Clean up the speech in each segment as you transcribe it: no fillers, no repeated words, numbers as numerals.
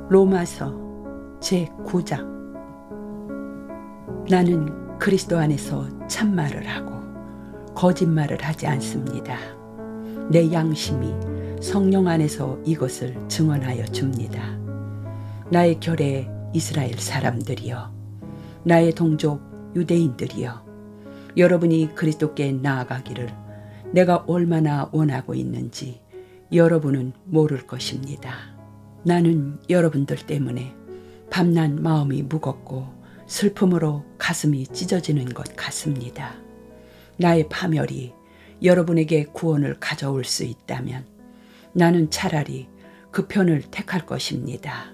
로마서 제9장. 나는 그리스도 안에서 참말을 하고 거짓말을 하지 않습니다. 내 양심이 성령 안에서 이것을 증언하여 줍니다. 나의 결의 이스라엘 사람들이여, 나의 동족 유대인들이여, 여러분이 그리스도께 나아가기를 내가 얼마나 원하고 있는지 여러분은 모를 것입니다. 나는 여러분들 때문에 밤낮 마음이 무겁고 슬픔으로 가슴이 찢어지는 것 같습니다. 나의 파멸이 여러분에게 구원을 가져올 수 있다면 나는 차라리 그 편을 택할 것입니다.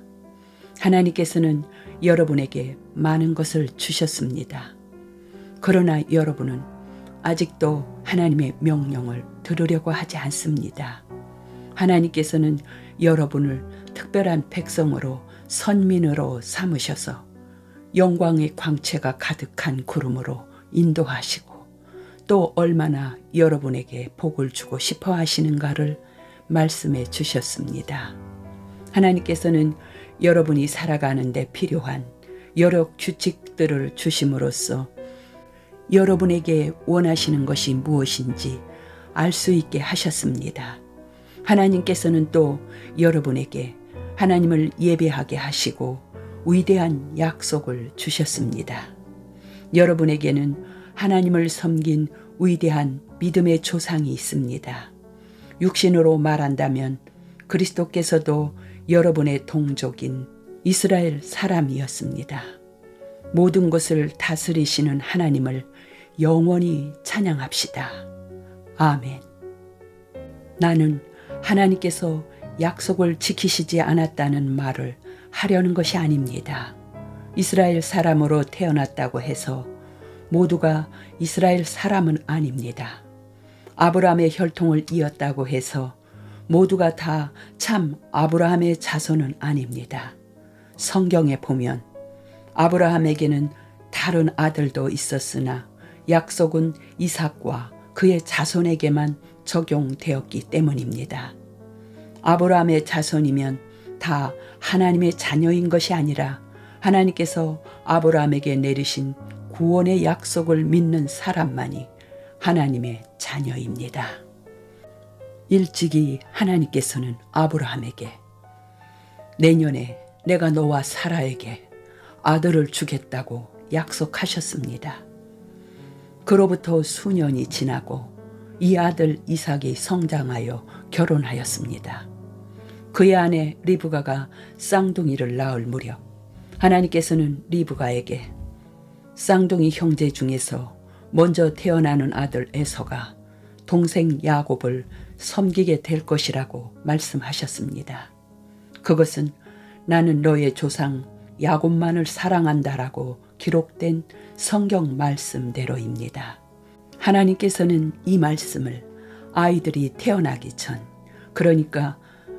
하나님께서는 여러분에게 많은 것을 주셨습니다. 그러나 여러분은 아직도 하나님의 명령을 들으려고 하지 않습니다. 하나님께서는 여러분을 특별한 백성으로 선민으로 삼으셔서 영광의 광채가 가득한 구름으로 인도하시고 또 얼마나 여러분에게 복을 주고 싶어 하시는가를 말씀해 주셨습니다. 하나님께서는 여러분이 살아가는 데 필요한 여러 규칙들을 주심으로써 여러분에게 원하시는 것이 무엇인지 알 수 있게 하셨습니다. 하나님께서는 또 여러분에게 하나님을 예배하게 하시고 위대한 약속을 주셨습니다. 여러분에게는 하나님을 섬긴 위대한 믿음의 조상이 있습니다. 육신으로 말한다면 그리스도께서도 여러분의 동족인 이스라엘 사람이었습니다. 모든 것을 다스리시는 하나님을 영원히 찬양합시다. 아멘. 나는 하나님께서 약속을 지키시지 않았다는 말을 하려는 것이 아닙니다. 이스라엘 사람으로 태어났다고 해서 모두가 이스라엘 사람은 아닙니다. 아브라함의 혈통을 이었다고 해서 모두가 다 참 아브라함의 자손은 아닙니다. 성경에 보면 아브라함에게는 다른 아들도 있었으나 약속은 이삭과 그의 자손에게만 적용되었기 때문입니다. 아브라함의 자손이면 다 하나님의 자녀인 것이 아니라 하나님께서 아브라함에게 내리신 구원의 약속을 믿는 사람만이 하나님의 자녀입니다. 일찍이 하나님께서는 아브라함에게 내년에 내가 너와 사라에게 아들을 주겠다고 약속하셨습니다. 그로부터 수년이 지나고 이 아들 이삭이 성장하여 결혼하였습니다. 그의 아내 리브가가 쌍둥이를 낳을 무렵 하나님께서는 리브가에게 쌍둥이 형제 중에서 먼저 태어나는 아들 에서가 동생 야곱을 섬기게 될 것이라고 말씀하셨습니다. 그것은 나는 너의 조상 야곱만을 사랑한다라고 기록된 성경 말씀대로입니다. 하나님께서는 이 말씀을 아이들이 태어나기 전, 그러니까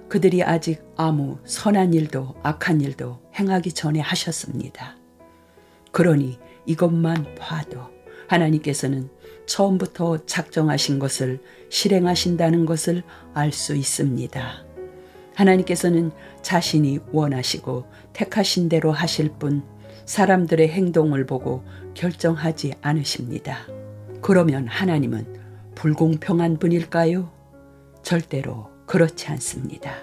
그들이 아직 아무 선한 일도 악한 일도 행하기 전에 하셨습니다. 그러니 이것만 봐도 하나님께서는 처음부터 작정하신 것을 실행하신다는 것을 알 수 있습니다. 하나님께서는 자신이 원하시고 택하신 대로 하실 뿐 사람들의 행동을 보고 결정하지 않으십니다. 그러면 하나님은 불공평한 분일까요? 절대로 그렇지 않습니다.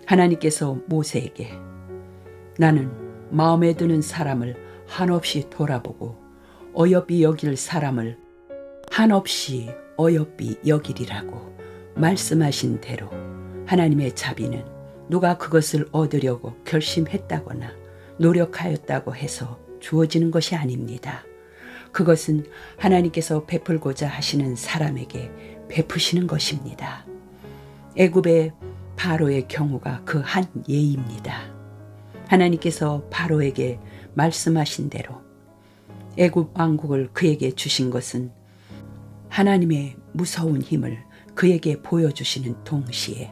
하나님께서 모세에게 나는 마음에 드는 사람을 한없이 돌아보고 어여삐 여길 사람을 한없이 어여삐 여기리라고 말씀하신 대로 하나님의 자비는 누가 그것을 얻으려고 결심했다거나 노력하였다고 해서 주어지는 것이 아닙니다. 그것은 하나님께서 베풀고자 하시는 사람에게 베푸시는 것입니다. 애굽의 바로의 경우가 그 한 예입니다. 하나님께서 바로에게 말씀하신 대로 애굽 왕국을 그에게 주신 것은 하나님의 무서운 힘을 그에게 보여주시는 동시에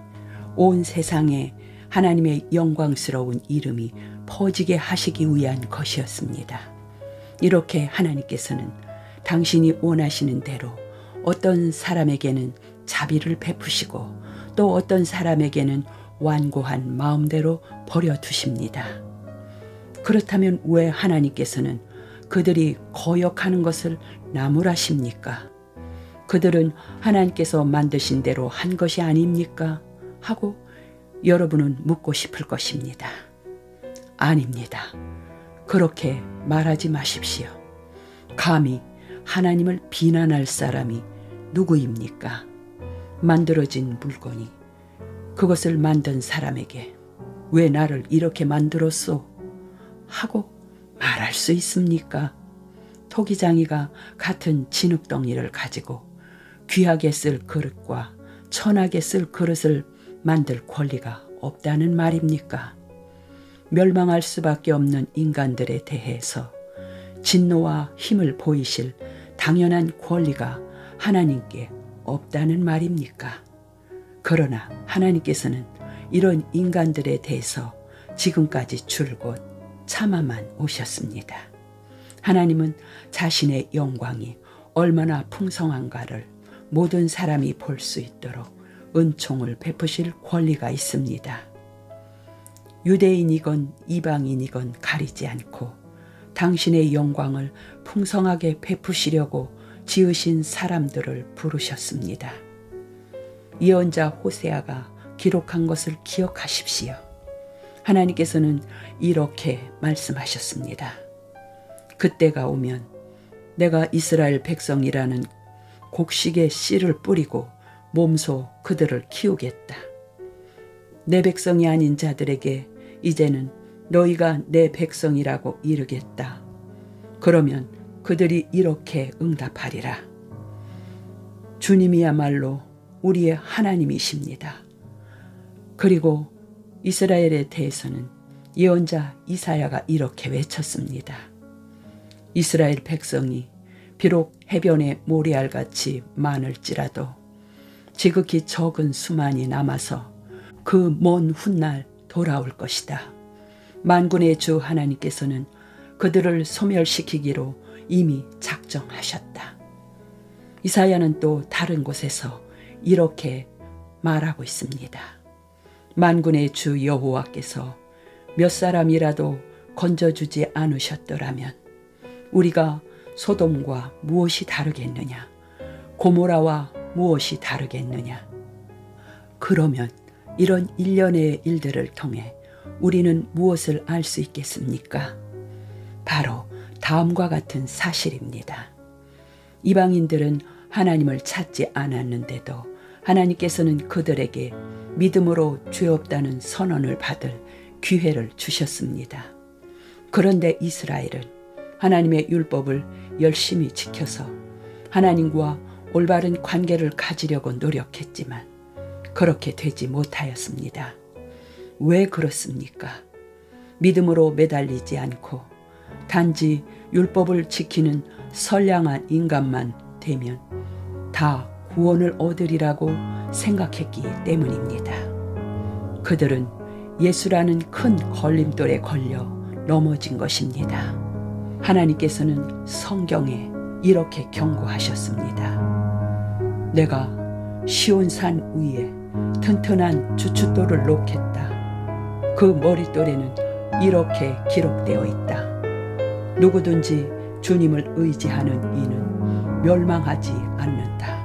온 세상에 하나님의 영광스러운 이름이 퍼지게 하시기 위한 것이었습니다. 이렇게 하나님께서는 당신이 원하시는 대로 어떤 사람에게는 자비를 베푸시고 또 어떤 사람에게는 완고한 마음대로 버려두십니다. 그렇다면 왜 하나님께서는 그들이 거역하는 것을 나무라십니까? 그들은 하나님께서 만드신 대로 한 것이 아닙니까? 하고 여러분은 묻고 싶을 것입니다. 아닙니다. 그렇게 말하지 마십시오. 감히 하나님을 비난할 사람이 누구입니까? 만들어진 물건이 그것을 만든 사람에게 왜 나를 이렇게 만들었소? 하고 말할 수 있습니까? 토기장이가 같은 진흙덩이를 가지고 귀하게 쓸 그릇과 천하게 쓸 그릇을 만들 권리가 없다는 말입니까? 멸망할 수밖에 없는 인간들에 대해서 진노와 힘을 보이실 당연한 권리가 하나님께 없다는 말입니까? 그러나 하나님께서는 이런 인간들에 대해서 지금까지 줄곧 참아만 오셨습니다. 하나님은 자신의 영광이 얼마나 풍성한가를 모든 사람이 볼 수 있도록 은총을 베푸실 권리가 있습니다. 유대인이건 이방인이건 가리지 않고 당신의 영광을 풍성하게 베푸시려고 지으신 사람들을 부르셨습니다. 예언자 호세아가 기록한 것을 기억하십시오. 하나님께서는 이렇게 말씀하셨습니다. 그때가 오면 내가 이스라엘 백성이라는 곡식의 씨를 뿌리고 몸소 그들을 키우겠다. 내 백성이 아닌 자들에게 이제는 너희가 내 백성이라고 이르겠다. 그러면 그들이 이렇게 응답하리라. 주님이야말로 우리의 하나님이십니다. 그리고 이스라엘에 대해서는 예언자 이사야가 이렇게 외쳤습니다. 이스라엘 백성이 비록 해변의 모래알같이 많을지라도 지극히 적은 수만이 남아서 그 먼 훗날 돌아올 것이다. 만군의 주 하나님께서는 그들을 소멸시키기로 이미 작정하셨다. 이사야는 또 다른 곳에서 이렇게 말하고 있습니다. 만군의 주 여호와께서 몇 사람이라도 건져주지 않으셨더라면 우리가 소돔과 무엇이 다르겠느냐? 고모라와 무엇이 다르겠느냐? 그러면 이런 일련의 일들을 통해 우리는 무엇을 알 수 있겠습니까? 바로 다음과 같은 사실입니다. 이방인들은 하나님을 찾지 않았는데도 하나님께서는 그들에게 믿음으로 죄 없다는 선언을 받을 기회를 주셨습니다. 그런데 이스라엘은 하나님의 율법을 열심히 지켜서 하나님과 올바른 관계를 가지려고 노력했지만 그렇게 되지 못하였습니다. 왜 그렇습니까? 믿음으로 매달리지 않고 단지 율법을 지키는 선량한 인간만 되면 다 구원을 얻으리라고 생각했기 때문입니다. 그들은 예수라는 큰 걸림돌에 걸려 넘어진 것입니다. 하나님께서는 성경에 이렇게 경고하셨습니다. 내가 시온산 위에 튼튼한 주춧돌을 놓겠다. 그 머릿돌에는 이렇게 기록되어 있다. 누구든지 주님을 의지하는 이는 멸망하지 않는다.